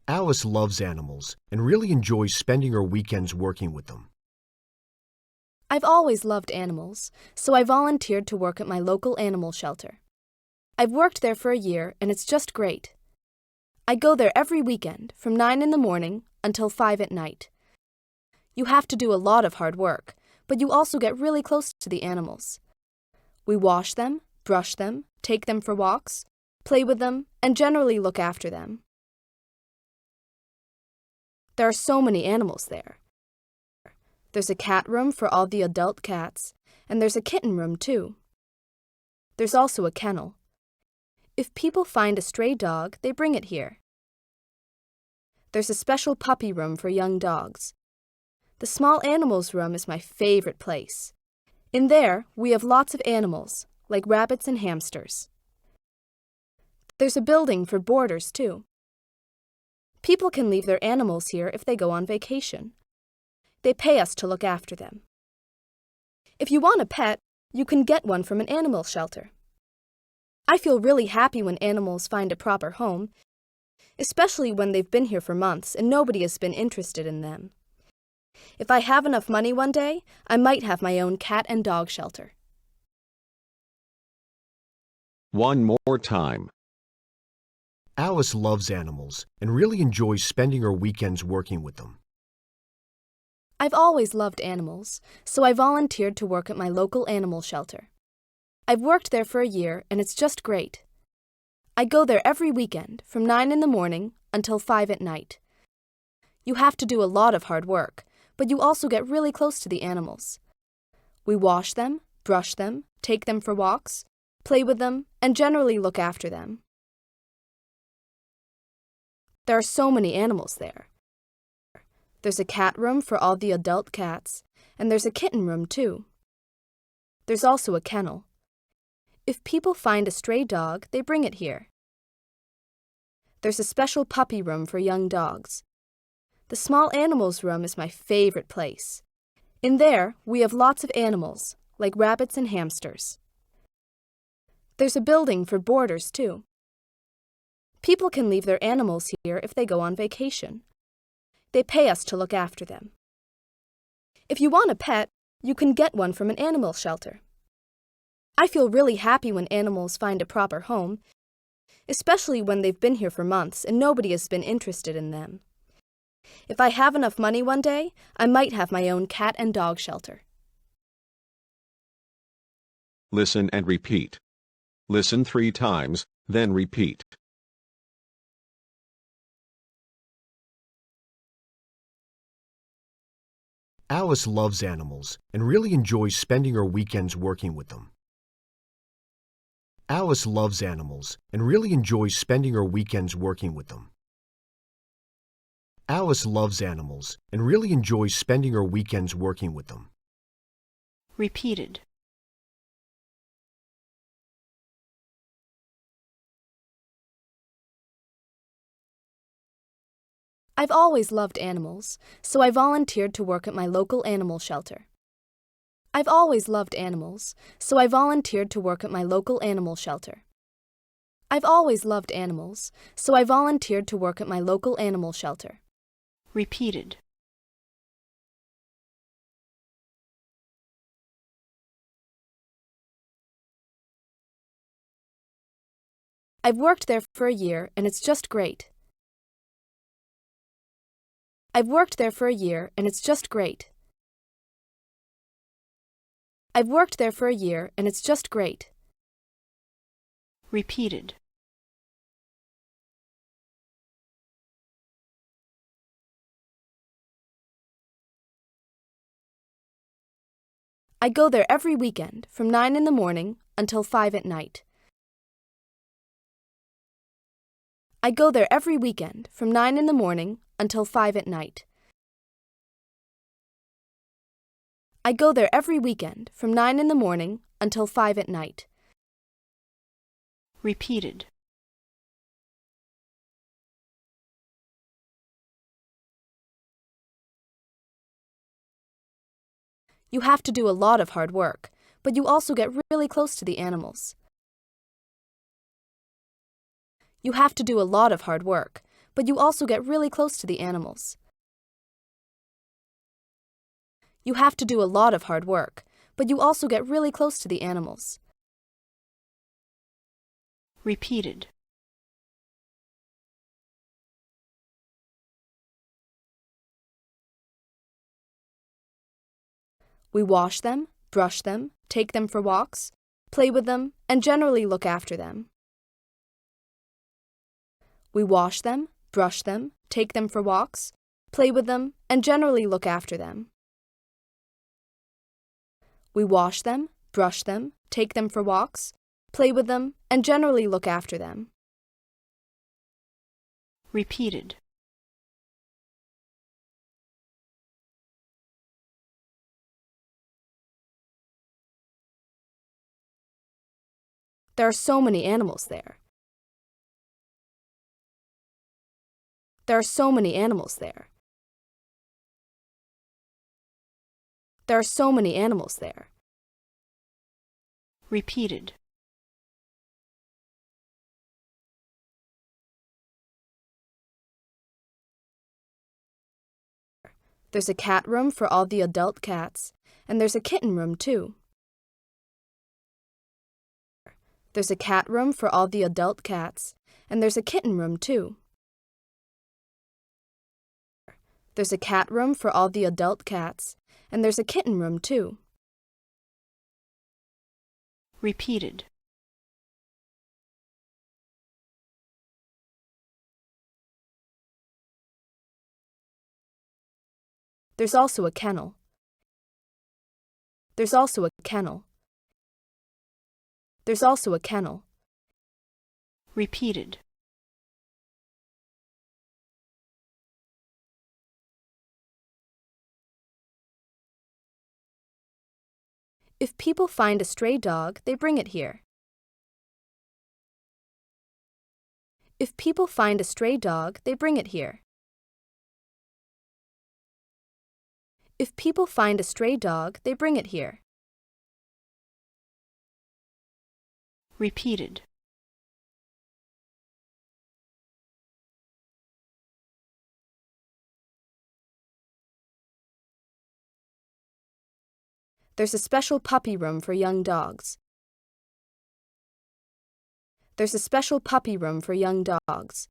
Alice loves animals and really enjoys spending her weekends working with them. I've always loved animals, so I volunteered to work at my local animal shelter. I've worked there for a year, and it's just great. I go there every weekend from 9 in the morning until 5 at night. You have to do a lot of hard work, but you also get really close to the animals. We wash them, brush them, take them for walks, play with them, and generally look after them. There are so many animals there. There's a cat room for all the adult cats, and there's a kitten room too. There's also a kennel. If people find a stray dog, they bring it here. There's a special puppy room for young dogs. The small animals room is my favorite place. In there, we have lots of animals, like rabbits and hamsters. There's a building for boarders too. People can leave their animals here if they go on vacation. They pay us to look after them. If you want a pet, you can get one from an animal shelter. I feel really happy when animals find a proper home, especially when they've been here for months and nobody has been interested in them. If I have enough money one day, I might have my own cat and dog shelter. One more time. Alice loves animals and really enjoys spending her weekends working with them. I've always loved animals, so I volunteered to work at my local animal shelter. I've worked there for a year, and it's just great. I go there every weekend from 9 in the morning until 5 at night. You have to do a lot of hard work, but you also get really close to the animals. We wash them, brush them, take them for walks, play with them, and generally look after them. There are so many animals there. There's a cat room for all the adult cats, and there's a kitten room too. There's also a kennel. If people find a stray dog, they bring it here. There's a special puppy room for young dogs. The small animals room is my favorite place. In there, we have lots of animals, like rabbits and hamsters. There's a building for boarders too. People can leave their animals here if they go on vacation. They pay us to look after them. If you want a pet, you can get one from an animal shelter. I feel really happy when animals find a proper home, especially when they've been here for months and nobody has been interested in them. If I have enough money one day, I might have my own cat and dog shelter. Listen and repeat. Listen 3 times, then repeat. Alice loves animals and really enjoys spending her weekends working with them. Alice loves animals and really enjoys spending her weekends working with them. Alice loves animals and really enjoys spending her weekends working with them. Repeated. I've always loved animals, so I volunteered to work at my local animal shelter. I've always loved animals, so I volunteered to work at my local animal shelter. I've always loved animals, so I volunteered to work at my local animal shelter. Repeated. I've worked there for a year, and it's just great. I've worked there for a year, and it's just great. I've worked there for a year, and it's just great. Repeated. I go there every weekend from 9 in the morning until 5 at night. I go there every weekend from 9 in the morning until 5 at night. I go there every weekend from 9 in the morning until 5 at night. Repeated. You have to do a lot of hard work, but you also get really close to the animals. You have to do a lot of hard work, but you also get really close to the animals. You have to do a lot of hard work, but you also get really close to the animals. Repeated. We wash them, brush them, take them for walks, play with them, and generally look after them. We wash them, brush them, take them for walks, play with them, and generally look after them. We wash them, brush them, take them for walks, play with them, and generally look after them. Repeated. There are so many animals there. There are so many animals there. There are so many animals there. Repeated. There's a cat room for all the adult cats, and there's a kitten room too. There's a cat room for all the adult cats, and there's a kitten room too. There's a cat room for all the adult cats, and there's a kitten room too. Repeated. There's also a kennel. There's also a kennel. There's also a kennel. Repeated. If people find a stray dog, they bring it here. If people find a stray dog, they bring it here. If people find a stray dog, they bring it here. Repeated. There's a special puppy room for young dogs. There's a special puppy room for young dogs.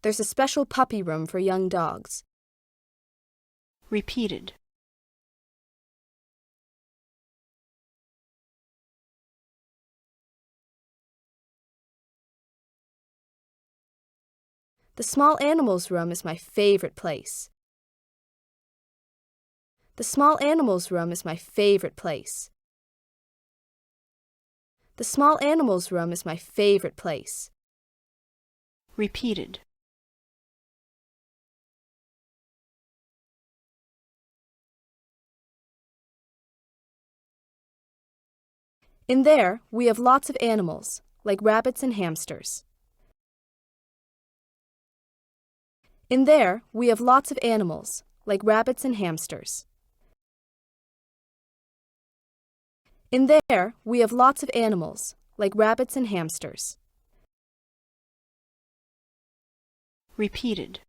There's a special puppy room for young dogs. Repeated. The small animals room is my favorite place. The small animals room is my favorite place. The small animals room is my favorite place. Repeated. In there, we have lots of animals, like rabbits and hamsters. In there, we have lots of animals, like rabbits and hamsters. In there, we have lots of animals, like rabbits and hamsters. Repeated.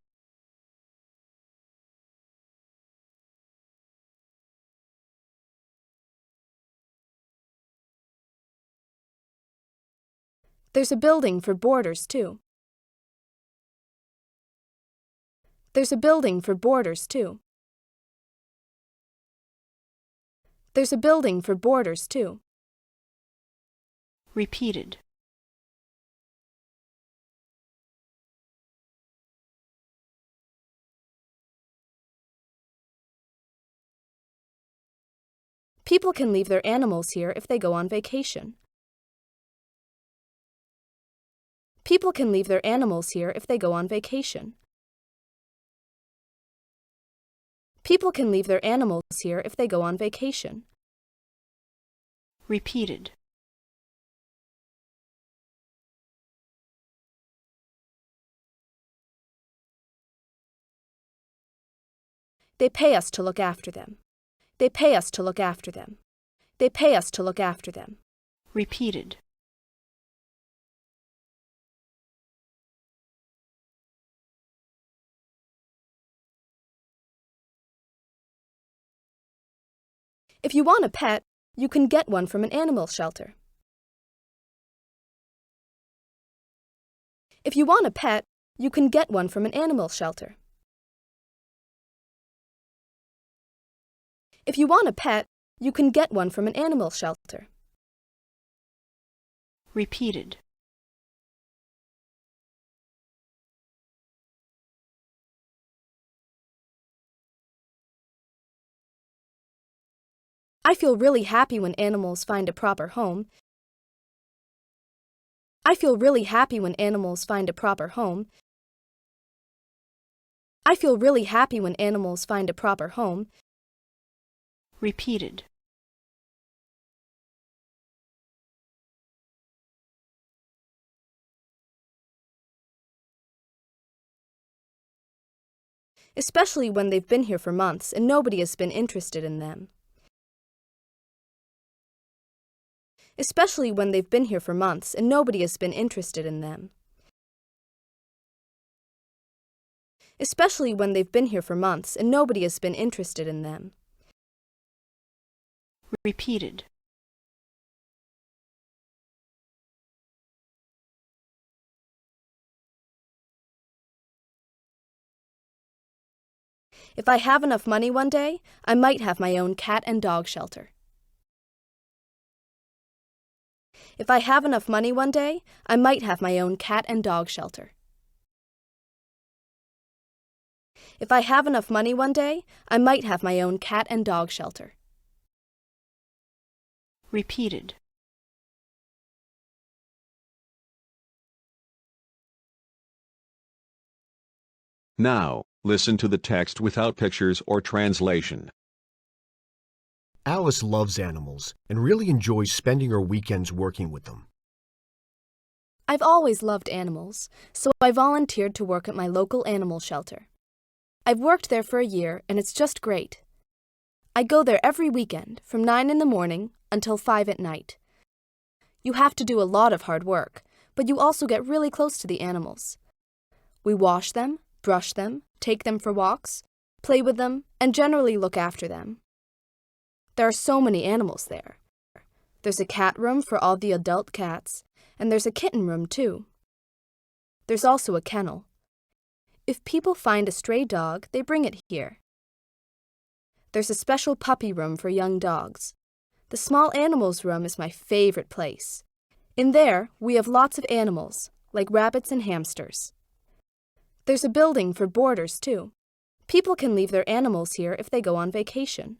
There's a building for boarders, too. There's a building for boarders, too. There's a building for boarders, too. Repeated. People can leave their animals here if they go on vacation. People can leave their animals here if they go on vacation. People can leave their animals here if they go on vacation. Repeated. They pay us to look after them. They pay us to look after them. They pay us to look after them. Repeated. If you want a pet, you can get one from an animal shelter. If you want a pet, you can get one from an animal shelter. If you want a pet, you can get one from an animal shelter. Repeated. I feel really happy when animals find a proper home. I feel really happy when animals find a proper home. I feel really happy when animals find a proper home. Repeated. Especially when they've been here for months and nobody has been interested in them. Especially when they've been here for months and nobody has been interested in them. Especially when they've been here for months and nobody has been interested in them. Repeated. If I have enough money one day, I might have my own cat and dog shelter. If I have enough money one day, I might have my own cat and dog shelter. If I have enough money one day, I might have my own cat and dog shelter. Repeated. Now, listen to the text without pictures or translation. Alice loves animals and really enjoys spending her weekends working with them. I've always loved animals, so I volunteered to work at my local animal shelter. I've worked there for a year, and it's just great. I go there every weekend, from 9 in the morning until 5 at night. You have to do a lot of hard work, but you also get really close to the animals. We wash them, brush them, take them for walks, play with them, and generally look after them. There are so many animals there. There's a cat room for all the adult cats, and there's a kitten room too. There's also a kennel. If people find a stray dog, they bring it here. There's a special puppy room for young dogs. The small animals room is my favorite place. In there, we have lots of animals, like rabbits and hamsters. There's a building for boarders too. People can leave their animals here if they go on vacation.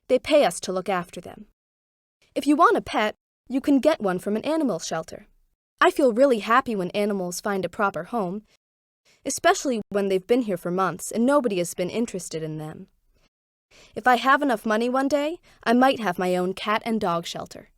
They pay us to look after them. If you want a pet, you can get one from an animal shelter. I feel really happy when animals find a proper home, especially when they've been here for months and nobody has been interested in them. If I have enough money one day, I might have my own cat and dog shelter.